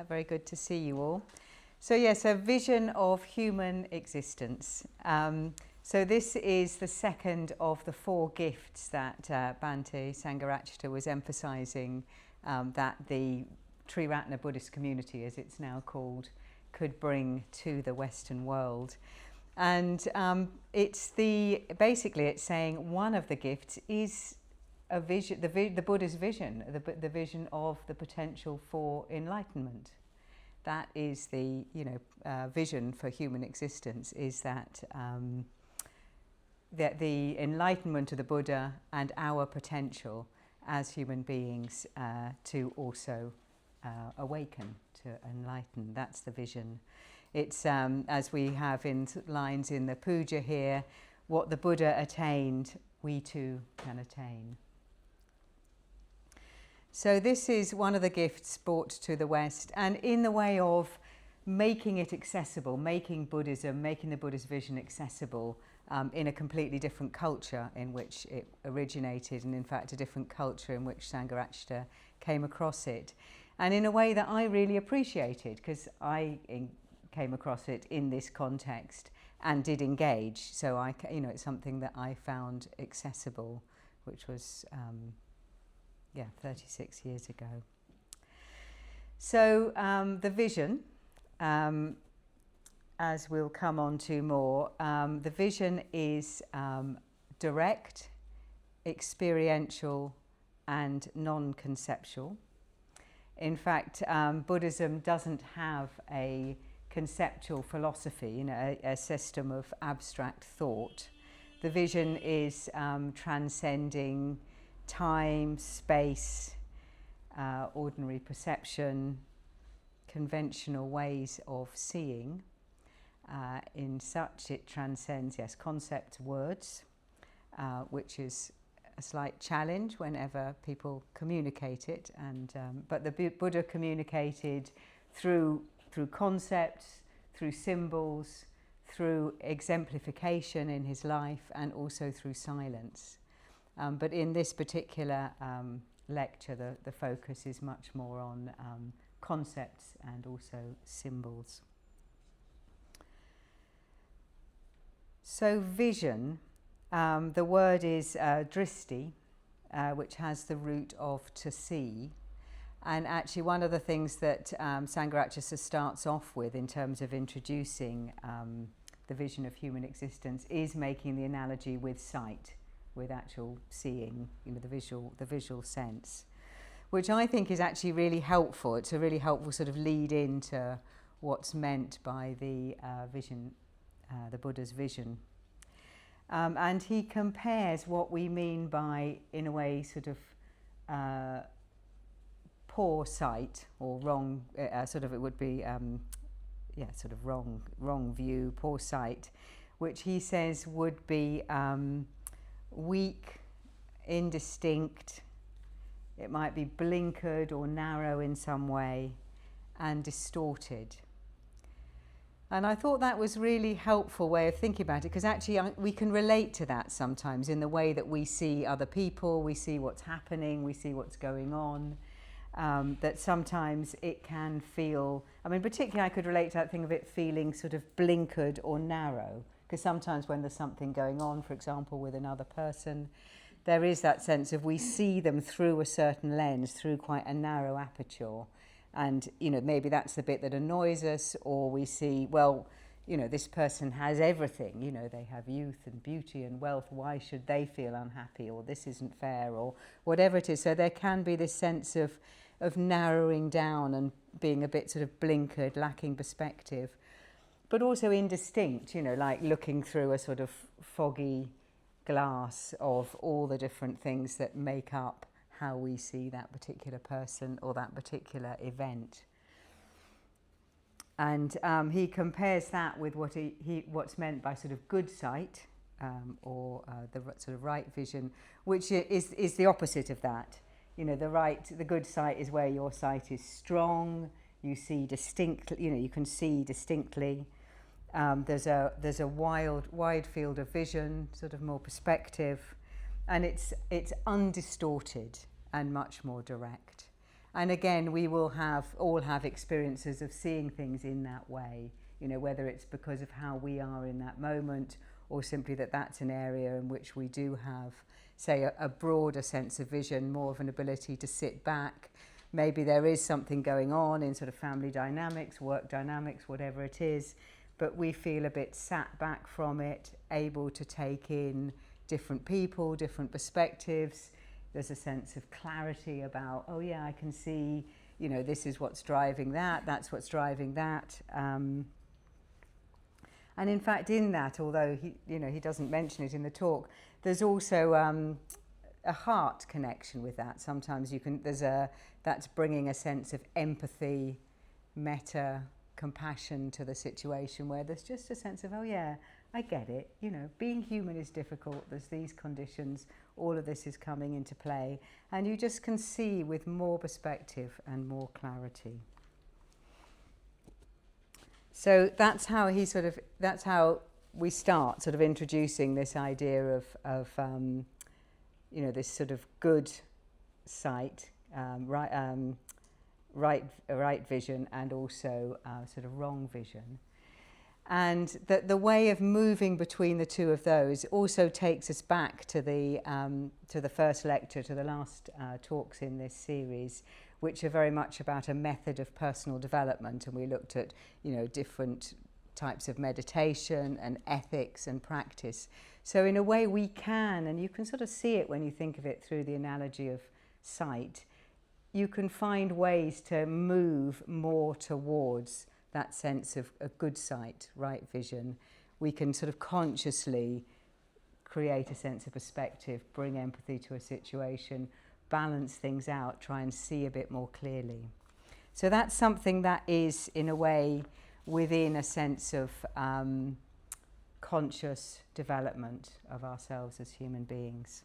Very good to see you all. So yes, a vision of human existence. So this is the second of the four gifts that Bhante Sangharakshita was emphasizing that the Triratna Buddhist Community, as it's now called, could bring to the Western world. And basically it's saying one of the gifts is a vision, the Buddha's vision, the vision of the potential for enlightenment. That is the vision for human existence, is that the enlightenment of the Buddha and our potential as human beings to also awaken, to enlighten. That's the vision. It's, as we have in lines in the puja here, what the Buddha attained, we too can attain. So this is one of the gifts brought to the West, and in the way of making it accessible, making Buddhism, making the Buddhist vision accessible in a completely different culture in which it originated, and in fact a different culture in which Sangharakshita came across it. And in a way that I really appreciated, because I came across it in this context and did engage. So it's something that I found accessible, which was 36 years ago. So the vision, as we'll come on to more, the vision is direct, experiential, and non-conceptual. In fact, Buddhism doesn't have a conceptual philosophy, a system of abstract thought. The vision is transcending time, space, ordinary perception, conventional ways of seeing. In such, it transcends, concept words, which is a slight challenge whenever people communicate it. But the Buddha communicated through concepts, through symbols, through exemplification in his life, and also through silence. But in this particular lecture, the focus is much more on concepts and also symbols. So vision, the word is dristi, which has the root of to see. And actually one of the things that Sangharakshita starts off with in terms of introducing the vision of human existence is making the analogy with sight, with actual seeing, the visual sense, which I think is actually really helpful. It's a really helpful sort of lead into what's meant by the vision, the Buddha's vision. And he compares what we mean by, in a way, sort of poor sight or wrong, it would be, wrong view, poor sight, which he says would be weak, indistinct, it might be blinkered or narrow in some way, and distorted. And I thought that was really helpful way of thinking about it, because actually we can relate to that sometimes in the way that we see other people, we see what's happening, we see what's going on, that sometimes it can feel, particularly I could relate to that thing of it feeling sort of blinkered or narrow. Because sometimes when there's something going on, for example, with another person, there is that sense of we see them through a certain lens, through quite a narrow aperture. And, maybe that's the bit that annoys us, or we see, this person has everything. They have youth and beauty and wealth. Why should they feel unhappy? Or this isn't fair, or whatever it is. So there can be this sense of narrowing down and being a bit sort of blinkered, lacking perspective. But also indistinct, like looking through a sort of foggy glass of all the different things that make up how we see that particular person or that particular event. And he compares that with what's meant by sort of good sight, or the sort of right vision, which is the opposite of that. The good sight is where your sight is strong. You see distinctly. You can see distinctly. There's a wide field of vision, sort of more perspective, and it's undistorted and much more direct. And again, we will all have experiences of seeing things in that way, whether it's because of how we are in that moment, or simply that's an area in which we do have, say, a broader sense of vision, more of an ability to sit back. Maybe there is something going on in sort of family dynamics, work dynamics, whatever it is, but we feel a bit sat back from it, able to take in different people, different perspectives. There's a sense of clarity about, oh yeah, I can see, this is what's driving that, that's what's driving that. And in fact, in that, although he doesn't mention it in the talk, there's also a heart connection with that. Sometimes that's bringing a sense of empathy, metta, compassion to the situation, where there's just a sense of, oh yeah, I get it, being human is difficult, there's these conditions, all of this is coming into play, and you just can see with more perspective and more clarity. So that's how we start sort of introducing this idea of this sort of good sight, right vision, and also sort of wrong vision. And that the way of moving between the two of those also takes us back to the first lecture, to the last talks in this series, which are very much about a method of personal development. And we looked at, different types of meditation and ethics and practice. So in a way we can, and you can sort of see it when you think of it through the analogy of sight, you can find ways to move more towards that sense of a good sight, right vision. We can sort of consciously create a sense of perspective, bring empathy to a situation, balance things out, try and see a bit more clearly. So that's something that is, in a way, within a sense of conscious development of ourselves as human beings.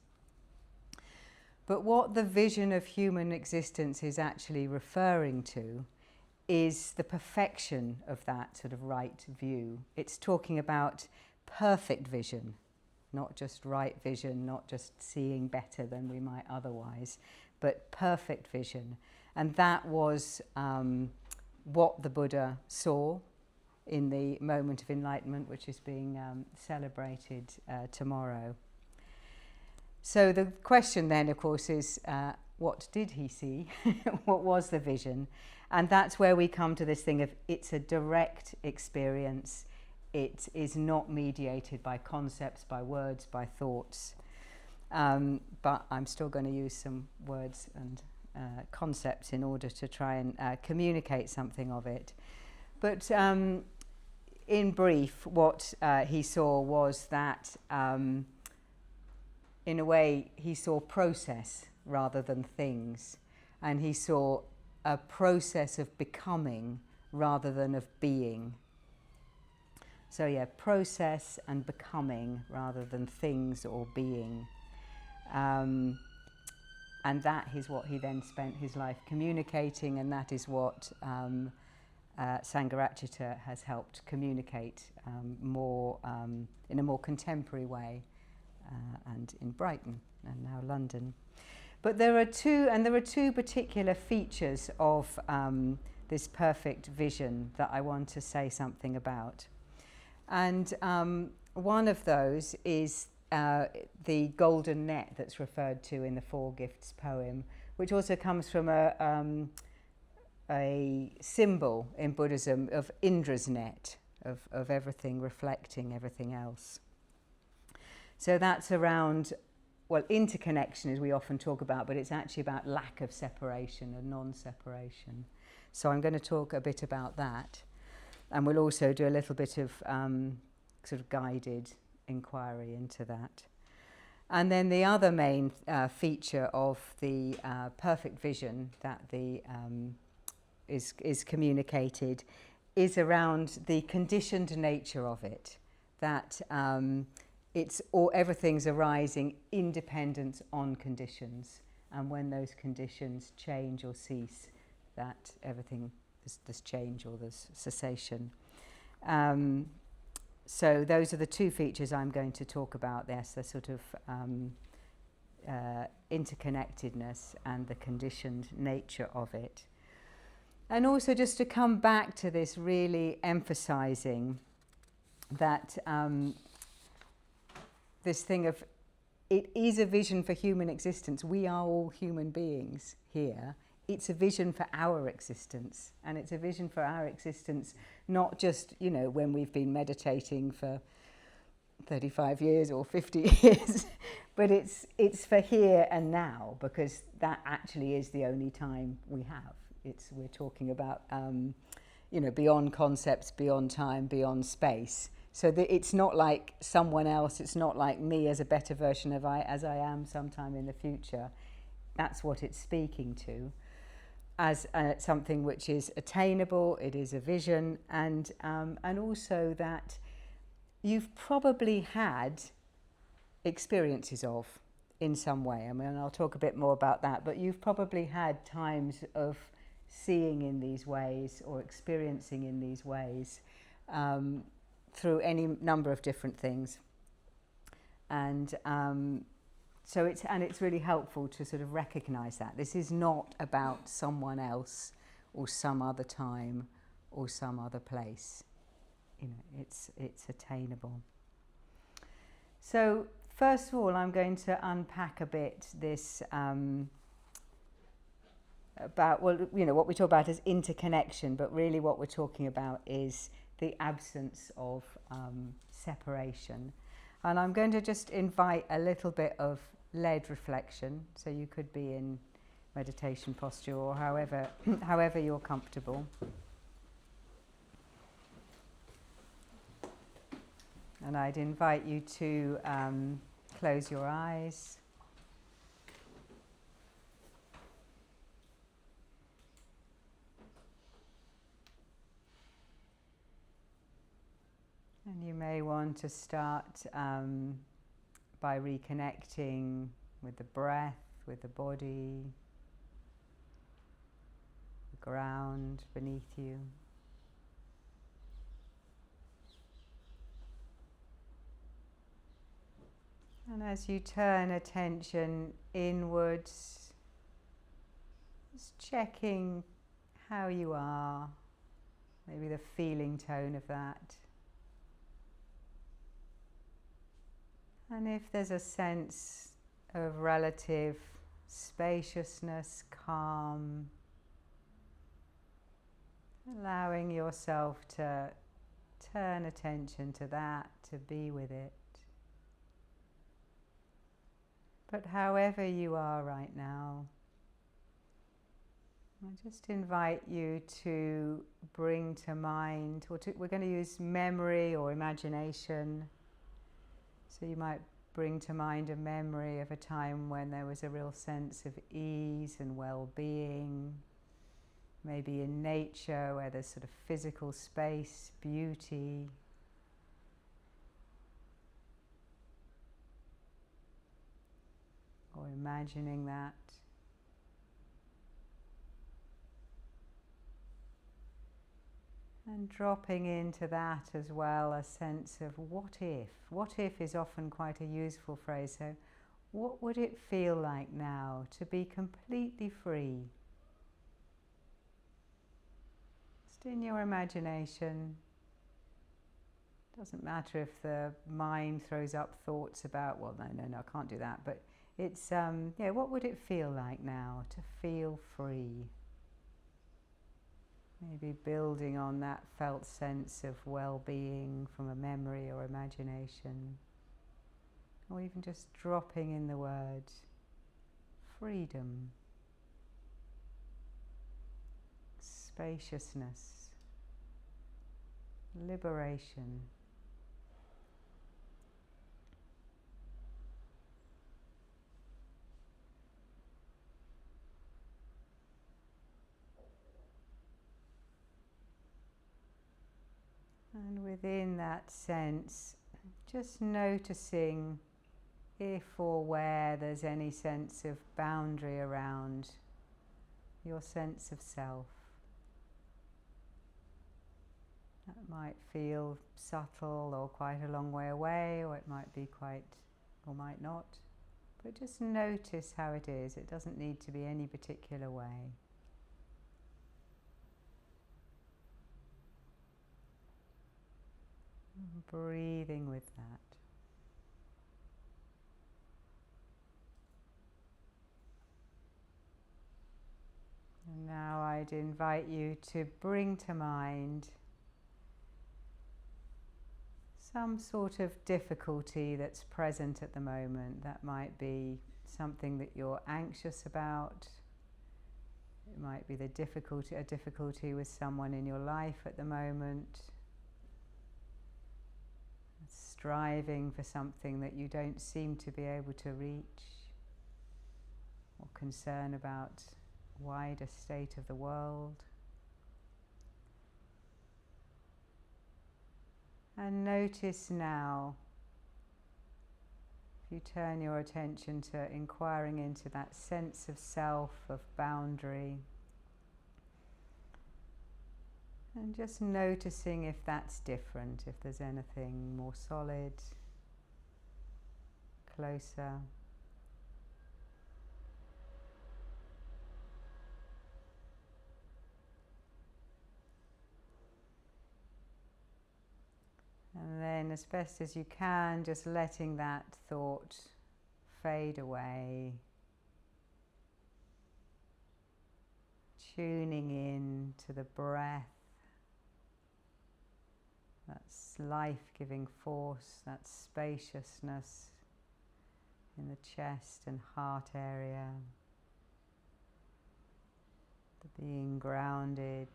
But what the vision of human existence is actually referring to is the perfection of that sort of right view. It's talking about perfect vision, not just right vision, not just seeing better than we might otherwise, but perfect vision. And that was what the Buddha saw in the moment of enlightenment, which is being celebrated tomorrow. So the question then, of course, is what did he see? What was the vision? And that's where we come to this thing of it's a direct experience. It is not mediated by concepts, by words, by thoughts. But I'm still going to use some words and concepts in order to try and communicate something of it. But in brief, what he saw was that, in a way, he saw process rather than things. And he saw a process of becoming rather than of being. So yeah, process and becoming rather than things or being. And that is what he then spent his life communicating, and that is what Sangharakshita has helped communicate more in a more contemporary way, and in Brighton and now London. But there are two particular features of this perfect vision that I want to say something about. And one of those is the golden net that's referred to in the Four Gifts poem, which also comes from a symbol in Buddhism of Indra's net, of everything reflecting everything else. So that's around, well, interconnection as we often talk about, but it's actually about lack of separation and non-separation. So I'm going to talk a bit about that. And we'll also do a little bit of sort of guided inquiry into that. And then the other main feature of the perfect vision that is communicated is around the conditioned nature of it, that everything's arising independent on conditions, and when those conditions change or cease, that everything there's change or there's cessation. So those are the two features I'm going to talk about. Yes, they're sort of interconnectedness and the conditioned nature of it. And also just to come back to this, really emphasizing that this thing of it is a vision for human existence. We are all human beings here. It's a vision for our existence. And it's a vision for our existence, not just, when we've been meditating for 35 years or 50 years, but it's for here and now, because that actually is the only time we have. We're talking about, beyond concepts, beyond time, beyond space. So that it's not like someone else, it's not like me as a better version of as I am sometime in the future. That's what it's speaking to, as something which is attainable. It is a vision, and also that you've probably had experiences of in some way. I mean, I'll talk a bit more about that, but you've probably had times of seeing in these ways or experiencing in these ways through any number of different things. And so it's really helpful to sort of recognize that. This is not about someone else or some other time or some other place. It's attainable. So first of all, I'm going to unpack a bit this about, what we talk about as interconnection, but really what we're talking about is the absence of separation. And I'm going to just invite a little bit of led reflection. So you could be in meditation posture or however you're comfortable. And I'd invite you to close your eyes. And you may want to start by reconnecting with the breath, with the body, the ground beneath you. And as you turn attention inwards, just checking how you are, maybe the feeling tone of that. And if there's a sense of relative spaciousness, calm, allowing yourself to turn attention to that, to be with it. But however you are right now, I just invite you to bring to mind, we're going to use memory or imagination. So you might bring to mind a memory of a time when there was a real sense of ease and well-being, maybe in nature where there's sort of physical space, beauty. Or imagining that. And dropping into that as well a sense of what if. What if is often quite a useful phrase. So what would it feel like now to be completely free? Just in your imagination. Doesn't matter if the mind throws up thoughts about, well, no, I can't do that. But it's, what would it feel like now to feel free? Maybe building on that felt sense of well-being from a memory or imagination. Or even just dropping in the word freedom, spaciousness, liberation. And within that sense, just noticing if or where there's any sense of boundary around your sense of self. That might feel subtle or quite a long way away, or it might be quite, or might not. But just notice how it is. It doesn't need to be any particular way. Breathing with that. And now I'd invite you to bring to mind some sort of difficulty that's present at the moment. That might be something that you're anxious about. It might be a difficulty with someone in your life at the moment. Striving for something that you don't seem to be able to reach. Or concern about wider state of the world. And notice now, if you turn your attention to inquiring into that sense of self, of boundary, and just noticing if that's different, if there's anything more solid, closer. And then, as best as you can, just letting that thought fade away. Tuning in to the breath, that life-giving force, that spaciousness in the chest and heart area. The being grounded,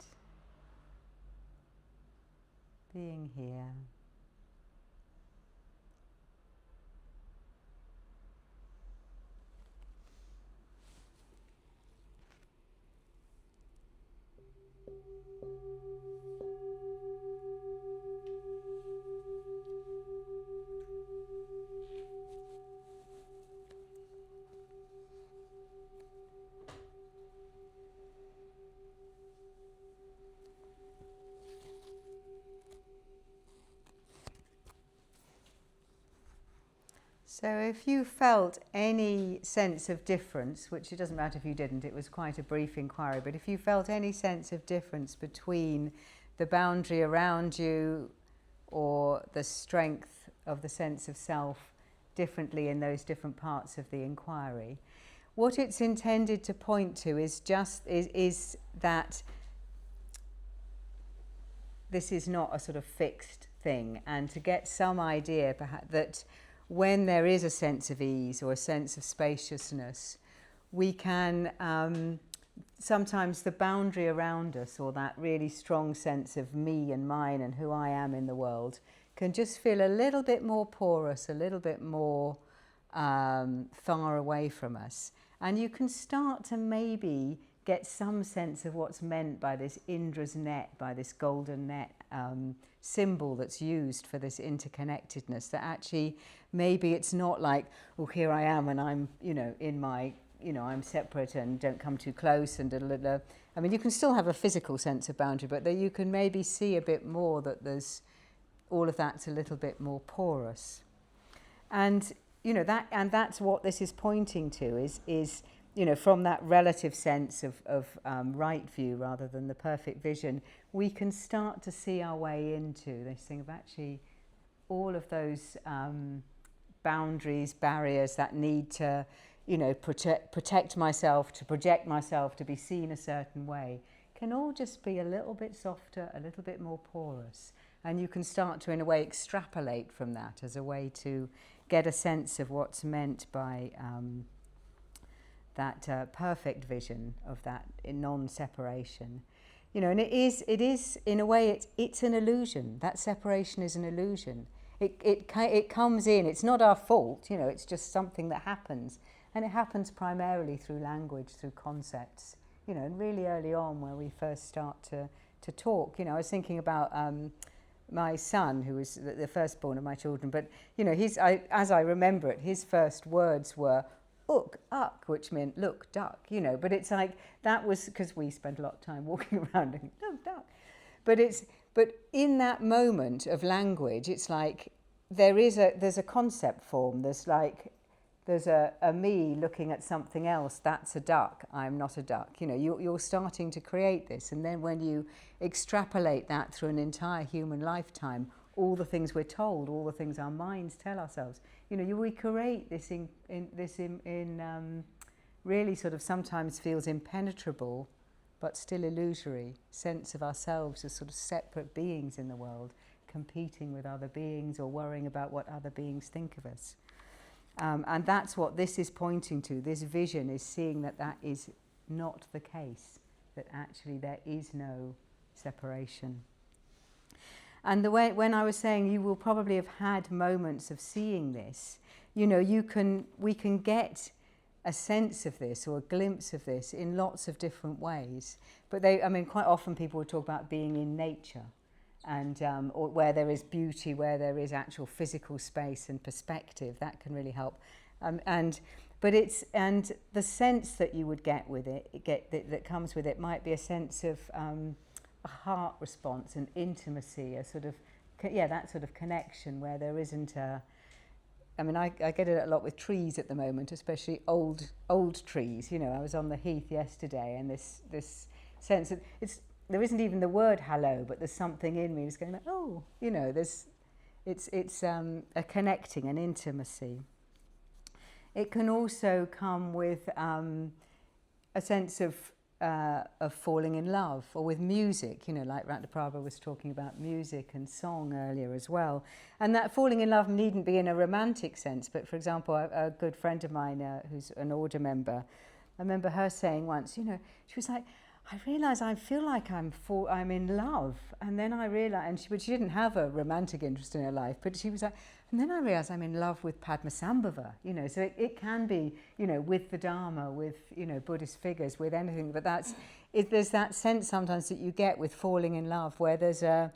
being here. So if you felt any sense of difference, which it doesn't matter if you didn't, it was quite a brief inquiry, but if you felt any sense of difference between the boundary around you or the strength of the sense of self differently in those different parts of the inquiry, what it's intended to point to is that this is not a sort of fixed thing, and to get some idea perhaps that when there is a sense of ease or a sense of spaciousness, we can, sometimes the boundary around us, or that really strong sense of me and mine and who I am in the world, can just feel a little bit more porous, a little bit more far away from us. And you can start to maybe get some sense of what's meant by this Indra's net, by this golden net symbol that's used for this interconnectedness, that actually maybe it's not like, oh, here I am and I'm, in my, I'm separate and don't come too close and da-da-da-da. I mean, you can still have a physical sense of boundary, but that you can maybe see a bit more that there's all of that's a little bit more porous. And, that's what this is pointing to is from that relative sense of right view rather than the perfect vision, we can start to see our way into this thing of actually all of those boundaries, barriers that need to, protect myself, to project myself, to be seen a certain way, can all just be a little bit softer, a little bit more porous. And you can start to, in a way, extrapolate from that as a way to get a sense of what's meant by that perfect vision of that non-separation. And it is in a way, it's an illusion. That separation is an illusion. It comes in, it's not our fault, it's just something that happens. And it happens primarily through language, through concepts, and really early on where we first start to talk. I was thinking about my son, who was the firstborn of my children, but, as I remember it, his first words were, "Uk, uck," which meant look, duck, but it's like, that was because we spent a lot of time walking around and look, duck. But in that moment of language, it's like there's a concept form, there's like there's a me looking at something else, that's a duck, I'm not a duck. You know, you're starting to create this, and then when you extrapolate that through an entire human lifetime, all the things we're told, all the things our minds tell ourselves, you know, we create this in really sort of sometimes feels impenetrable, but still illusory sense of ourselves as sort of separate beings in the world, competing with other beings or worrying about what other beings think of us. And that's what this is pointing to. This vision is seeing that that is not the case, that actually there is no separation. And the way, when I was saying you will probably have had moments of seeing this, you know, we can get a sense of this or a glimpse of this in lots of different ways. But quite often people will talk about being in nature, and or where there is beauty, where there is actual physical space and perspective. That can really help. And the sense that you would get with that comes with it might be a sense of a heart response, an intimacy, a sort of that sort of connection where there isn't a. I get it a lot with trees at the moment, especially old trees. You know, I was on the heath yesterday, and this sense of there isn't even the word hello, but there's something in me that's going like, oh, you know, it's a connecting, an intimacy. It can also come with a sense of falling in love, or with music, you know, like Ratnaprabha was talking about music and song earlier as well. And that falling in love needn't be in a romantic sense, but for example, a good friend of mine who's an order member, I remember her saying once, you know, she was like, I realise I feel like I'm in love, and then I realised, but she didn't have a romantic interest in her life, but she was like, and then I realised I'm in love with Padmasambhava, you know, so it can be, you know, with the Dharma, with, you know, Buddhist figures, with anything, but there's that sense sometimes that you get with falling in love, where there's a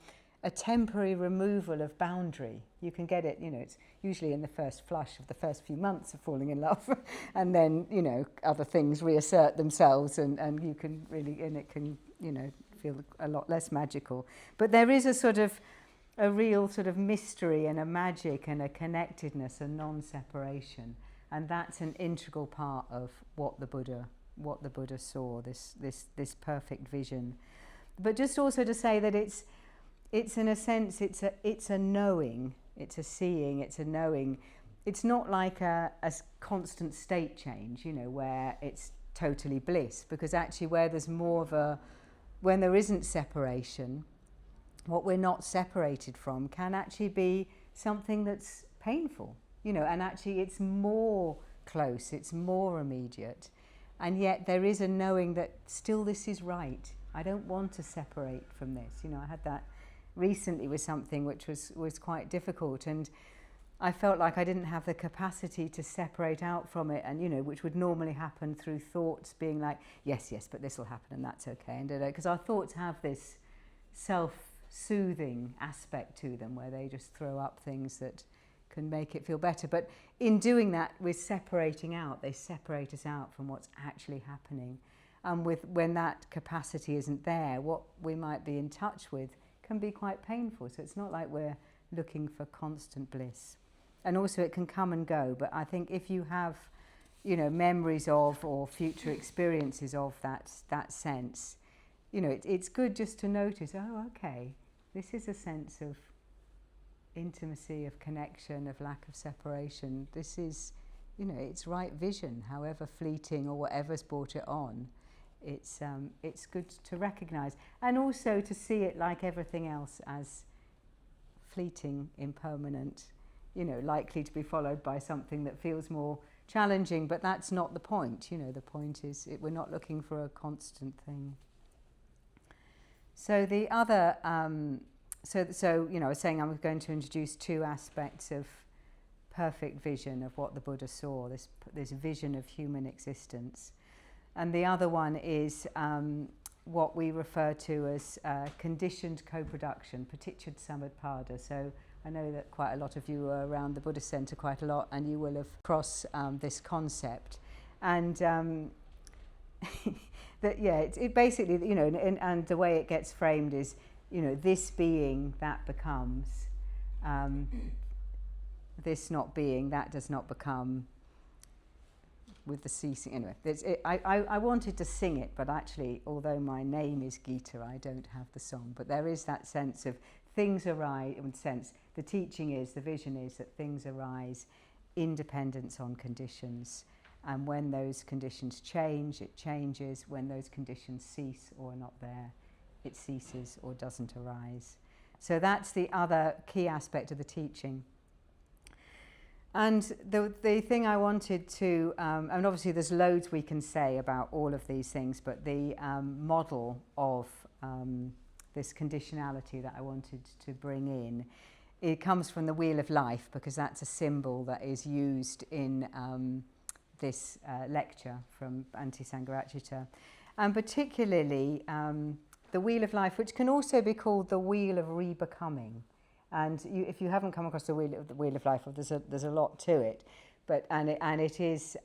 temporary removal of boundary. You can get it, you know, it's usually in the first flush of the first few months of falling in love, and then, you know, other things reassert themselves, and you can really, and it can, you know, feel a lot less magical. But there is a real sort of mystery and a magic and a connectedness, a non-separation, and that's an integral part of what the Buddha saw, this perfect vision. But just also to say that it's in a sense, it's a knowing, it's a seeing, it's a knowing. It's not like a constant state change, you know, where it's totally bliss, because actually where there's more of when there isn't separation, what we're not separated from can actually be something that's painful, you know, and actually it's more close, it's more immediate, and yet there is a knowing that still this is right. I don't want to separate from this. You know, I had that recently with something which was quite difficult, and I felt like I didn't have the capacity to separate out from it, and, you know, which would normally happen through thoughts being like, yes, but this will happen and that's okay, and because our thoughts have this self-soothing aspect to them where they just throw up things that can make it feel better. But in doing that, we're separating out. They separate us out from what's actually happening. And when that capacity isn't there, what we might be in touch with can be quite painful. So it's not like we're looking for constant bliss. And also it can come and go. But I think if you have, you know, memories of or future experiences of that sense, you know, it's good just to notice, oh, okay, this is a sense of intimacy, of connection, of lack of separation. This is, you know, it's right vision, however fleeting or whatever's brought it on. It's good to recognise, and also to see it like everything else as fleeting, impermanent, you know, likely to be followed by something that feels more challenging, but that's not the point. You know, the point is we're not looking for a constant thing. So the other, so you know, I was saying I'm going to introduce two aspects of perfect vision of what the Buddha saw, this vision of human existence. And the other one is what we refer to as conditioned co-production, paticca samutpada. So I know that quite a lot of you are around the Buddhist Centre quite a lot, and you will have crossed this concept. And that, yeah, it basically, you know, and the way it gets framed is, you know, this being, that becomes, this not being, that does not become. with the ceasing. Anyway, I wanted to sing it, but actually, although my name is Gita, I don't have the song. But there is that sense of things arise, the teaching is, the vision is that things arise in dependence on conditions. And when those conditions change, it changes. When those conditions cease or are not there, it ceases or doesn't arise. So that's the other key aspect of the teaching. And the thing I wanted to, and obviously there's loads we can say about all of these things, but the model of this conditionality that I wanted to bring in, it comes from the Wheel of Life, because that's a symbol that is used in this lecture from Sangharakshita. And particularly the Wheel of Life, which can also be called the Wheel of Rebecoming. And if you haven't come across the Wheel of Life, there's a lot to it, and it is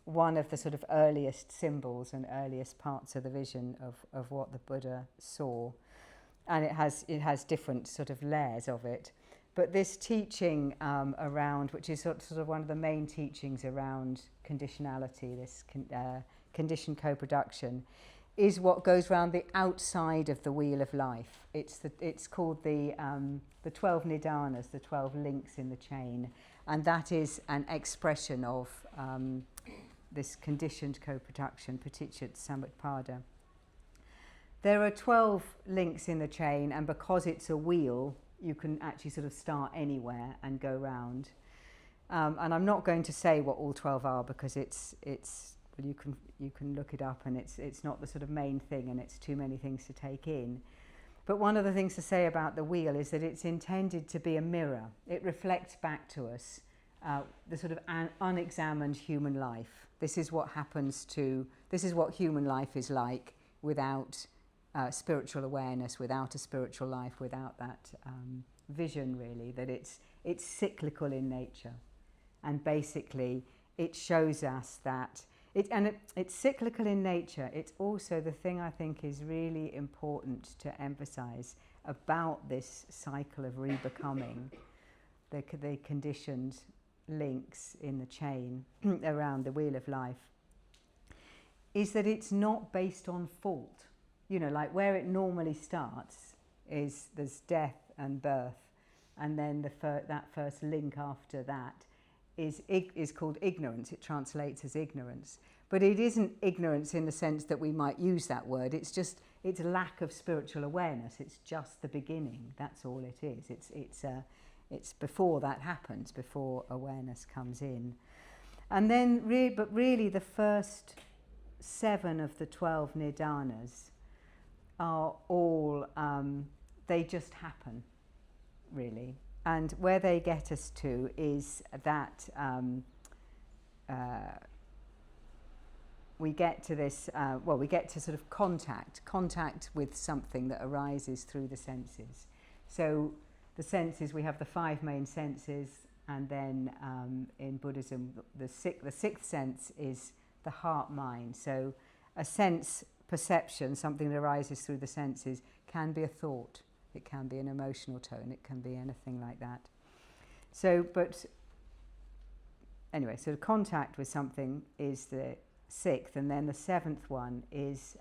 one of the sort of earliest symbols and earliest parts of the vision of what the Buddha saw, and it has different sort of layers of it. But this teaching around, which is sort of one of the main teachings around conditionality, this conditioned co-production, is what goes around the outside of the Wheel of Life. It's called the 12 Nidanas, the 12 links in the chain, and that is an expression of this conditioned co-production, paticca samutpada. There are 12 links in the chain, and because it's a wheel, you can actually sort of start anywhere and go round. And I'm not going to say what all 12 are, because you can look it up, and it's not the sort of main thing, and it's too many things to take in. But one of the things to say about the wheel is that it's intended to be a mirror. It reflects back to us the sort of unexamined human life. This is what human life is like without spiritual awareness, without a spiritual life, without that vision, really, that it's cyclical in nature. And basically it shows us that it's cyclical in nature. It's also the thing I think is really important to emphasize about this cycle of rebecoming, the conditioned links in the chain around the Wheel of Life, is that it's not based on fault. Like where it normally starts is there's death and birth, and then that first link after that is called ignorance. It translates as ignorance. But it isn't ignorance in the sense that we might use that word. It's lack of spiritual awareness. It's just the beginning. That's all it is. It's before that happens, before awareness comes in. And then, really the first 7 of the 12 nidanas are all, they just happen, really. And where they get us to is that we get to this, we get to sort of contact with something that arises through the senses. So the senses, we have the 5 main senses, and then in Buddhism, the sixth sense is the heart-mind. So a sense perception, something that arises through the senses, can be a thought. It can be an emotional tone. It can be anything like that. So, but anyway, so contact with something is the 6th, and then the 7th one is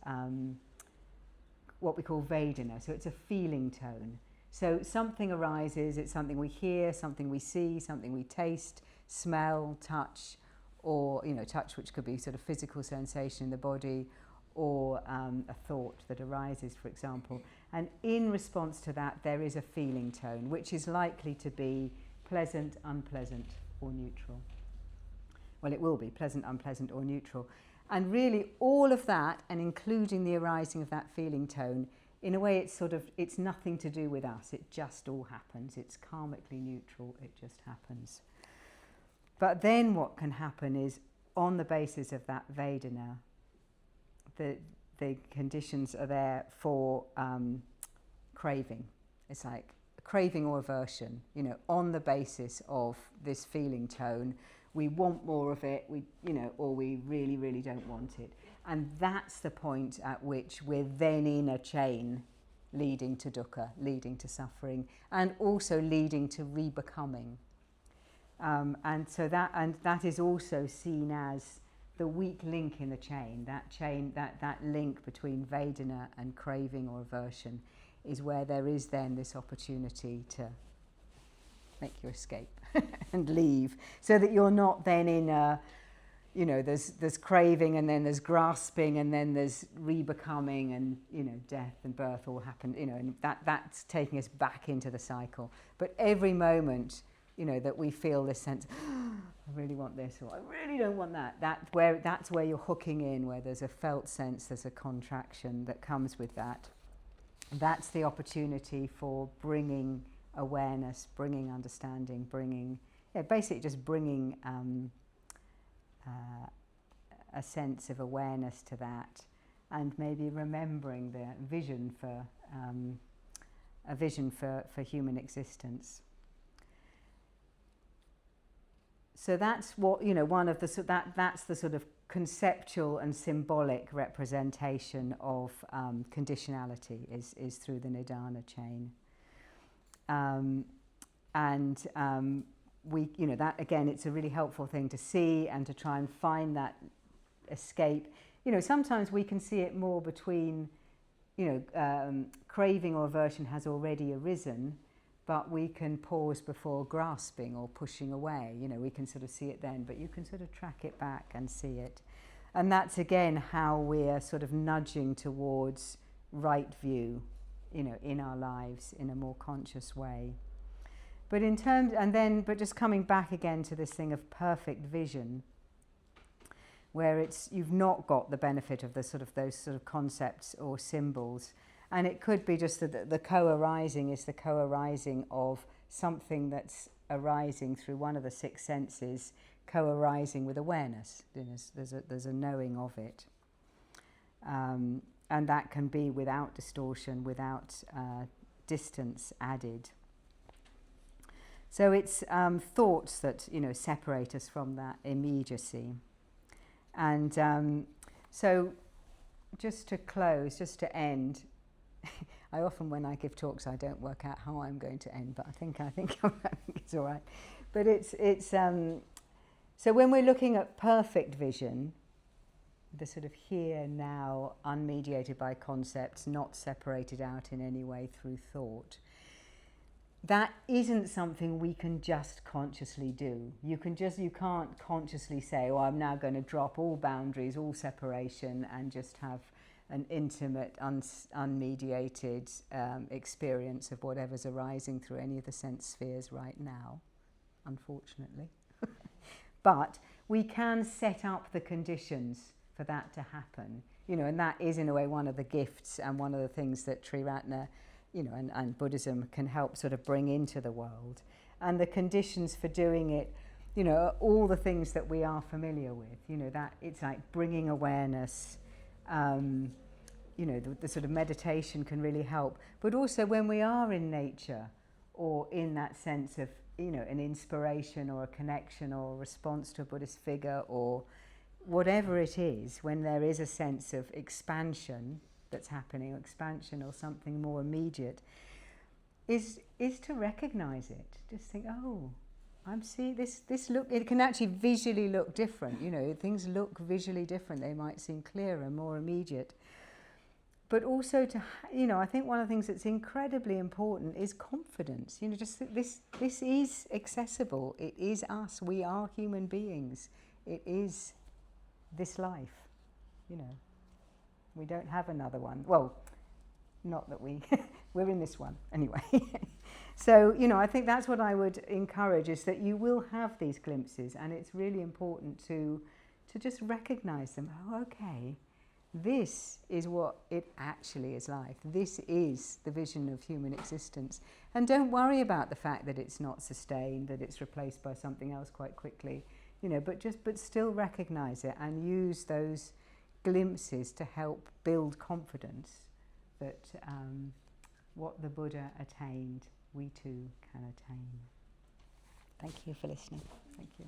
what we call Vedana. So it's a feeling tone. So something arises. It's something we hear, something we see, something we taste, smell, touch, or touch, which could be sort of physical sensation in the body, or a thought that arises, for example. And in response to that, there is a feeling tone, which is likely to be pleasant, unpleasant, or neutral. Well, it will be pleasant, unpleasant, or neutral. And really, all of that, and including the arising of that feeling tone, in a way, it's nothing to do with us. It just all happens. It's karmically neutral. It just happens. But then what can happen is, on the basis of that Vedana, the conditions are there for craving. It's like craving or aversion, on the basis of this feeling tone. We want more of it, or we really, really don't want it. And that's the point at which we're then in a chain leading to dukkha, leading to suffering, and also leading to rebecoming. And that is also seen as the weak link in the chain, that link between Vedana and craving or aversion, is where there is then this opportunity to make your escape and leave, so that you're not then in a, you know, there's craving, and then there's grasping, and then there's rebecoming, and, you know, death and birth all happen, you know, and that's taking us back into the cycle. But every moment, you know, that we feel this sense, I really want this, or I really don't want that, that's where you're hooking in, where there's a felt sense, there's a contraction that comes with that. That's the opportunity for bringing awareness, bringing understanding, basically just bringing a sense of awareness to that, and maybe remembering the vision for a vision for human existence. So that's what, you know, one of the that's the sort of conceptual and symbolic representation of conditionality is through the Nidana chain. We, you know, that again, it's a really helpful thing to see and to try and find that escape. You know, sometimes we can see it more between, you know, craving or aversion has already arisen, but we can pause before grasping or pushing away. You know, we can sort of see it then, but you can sort of track it back and see it. And that's again how we're sort of nudging towards right view, you know, in our lives in a more conscious way. But in terms, but just coming back again to this thing of perfect vision, where it's, you've not got the benefit of the sort of those sort of concepts or symbols, and it could be just that the co-arising is the co-arising of something that's arising through one of the six senses, co-arising with awareness. There's a knowing of it, and that can be without distortion, without distance added. So it's thoughts that, you know, separate us from that immediacy. And so just to close, just to end, I often, when I give talks, I don't work out how I'm going to end, but I think it's all right. But it's so when we're looking at perfect vision, the sort of here, now, unmediated by concepts, not separated out in any way through thought, that isn't something we can just consciously do. You can't consciously say, oh, I'm now going to drop all boundaries, all separation, and just have an intimate, unmediated experience of whatever's arising through any of the sense spheres right now, unfortunately. But we can set up the conditions for that to happen, you know, and that is in a way one of the gifts and one of the things that Triratna, you know, and Buddhism can help sort of bring into the world. And the conditions for doing it, you know, are all the things that we are familiar with, you know, that it's like bringing awareness, you know, the sort of meditation can really help. But also when we are in nature, or in that sense of, you know, an inspiration or a connection or a response to a Buddhist figure, or whatever it is, when there is a sense of expansion that's happening, or expansion or something more immediate, is to recognize it. Just think, oh, I'm seeing this look, it can actually visually look different, you know, things look visually different, they might seem clearer, more immediate. But also to, you know, I think one of the things that's incredibly important is confidence. You know, just this is accessible. It is us. We are human beings. It is this life, you know. We don't have another one. Well, not that we're in this one anyway. So, you know, I think that's what I would encourage, is that you will have these glimpses, and it's really important to just recognize them. Oh, okay. This is what it actually is like. This is the vision of human existence. And don't worry about the fact that it's not sustained, that it's replaced by something else quite quickly, you know, but still recognize it and use those glimpses to help build confidence that what the Buddha attained, we too can attain. Thank you for listening. Thank you.